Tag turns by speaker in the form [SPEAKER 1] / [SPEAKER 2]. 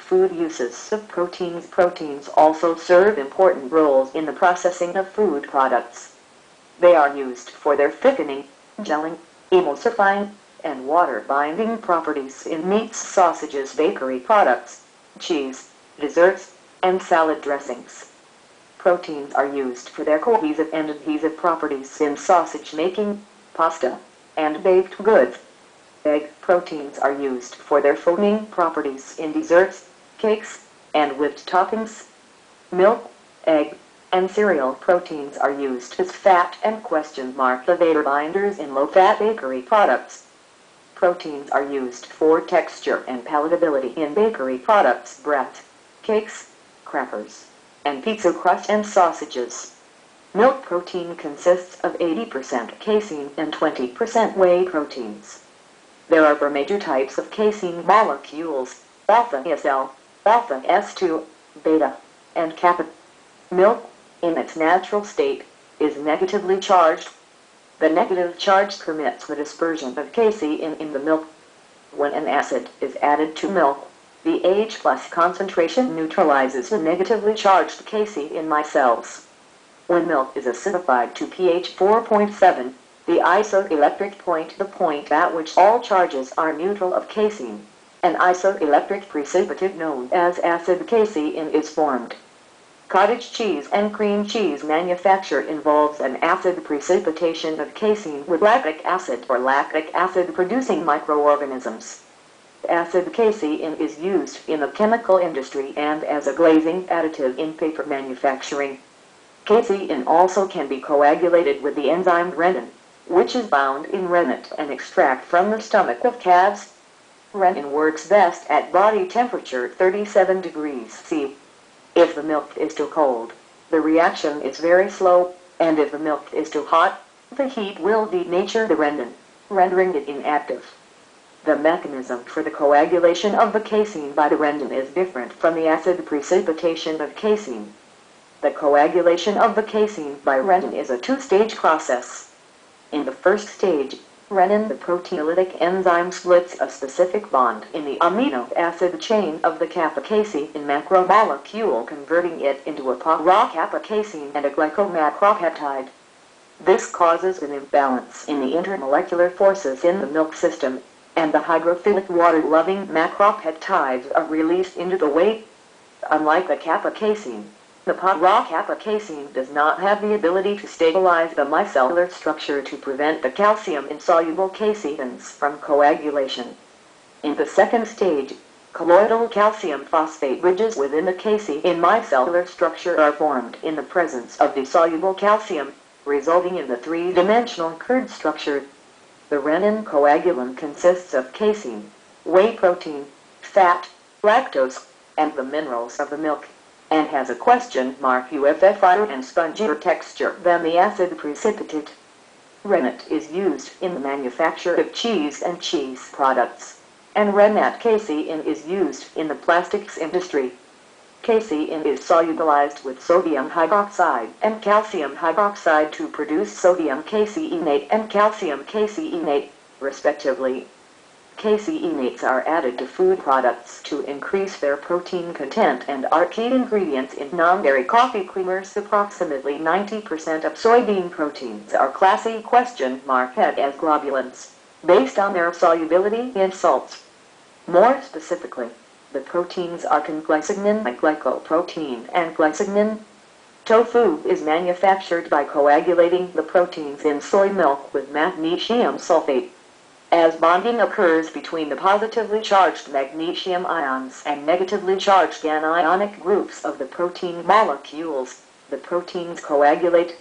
[SPEAKER 1] food uses of proteins. Proteins also serve important roles in the processing of food products. They are used for their thickening, gelling, emulsifying, and water-binding properties in meats, sausages, bakery products, cheese, desserts, and salad dressings. Proteins are used for their cohesive and adhesive properties in sausage making, pasta, and baked goods. Egg proteins are used for their foaming properties in desserts, cakes, and whipped toppings. Milk, egg, and cereal proteins are used as fat and elevator binders in low-fat bakery products. Proteins are used for texture and palatability in bakery products, bread, cakes, crackers, and pizza crust and sausages. Milk protein consists of 80% casein and 20% whey proteins. There are four major types of casein molecules: alpha SL, alpha S2, beta, and kappa. Milk, in its natural state, is negatively charged. The negative charge permits the dispersion of casein in the milk. When an acid is added to milk, the H+ concentration neutralizes the negatively charged casein in micelles. When milk is acidified to pH 4.7, the isoelectric point, the point at which all charges are neutral of casein, an isoelectric precipitate known as acid casein is formed. Cottage cheese and cream cheese manufacture involves an acid precipitation of casein with lactic acid or lactic acid-producing microorganisms. Acid casein is used in the chemical industry and as a glazing additive in paper manufacturing. Casein also can be coagulated with the enzyme renin, which is bound in rennet and extract from the stomach of calves. Renin works best at body temperature 37 degrees C. If the milk is too cold, the reaction is very slow, and if the milk is too hot, the heat will denature the renin, rendering it inactive. The mechanism for the coagulation of the casein by the renin is different from the acid precipitation of casein. The coagulation of the casein by renin is a two-stage process. In the first stage, renin, the proteolytic enzyme, splits a specific bond in the amino acid chain of the kappa casein macromolecule, converting it into a para-kappa casein and a glycomacropeptide. This causes an imbalance in the intermolecular forces in the milk system, and the hydrophilic water-loving macropeptides are released into the whey. Unlike the kappa casein, the para-kappa casein does not have the ability to stabilize the micellar structure to prevent the calcium-insoluble caseins from coagulation. In the second stage, colloidal calcium phosphate bridges within the casein micellar structure are formed in the presence of dissoluble calcium, resulting in the three-dimensional curd structure. The renin coagulum consists of casein, whey protein, fat, lactose, and the minerals of the milk, and has a UFFier and spongier texture than the acid precipitate. Rennet is used in the manufacture of cheese and cheese products, and rennet casein is used in the plastics industry. Casein is solubilized with sodium hydroxide and calcium hydroxide to produce sodium caseinate and calcium caseinate, respectively. Caseinates are added to food products to increase their protein content and are key ingredients in non-dairy coffee creamers. Approximately 90% of soybean proteins are class E head as globulins, based on their solubility in salts. More specifically, the proteins are glycignin, glycoprotein, and glycignin. Tofu is manufactured by coagulating the proteins in soy milk with magnesium sulfate. As bonding occurs between the positively charged magnesium ions and negatively charged anionic groups of the protein molecules, the proteins coagulate,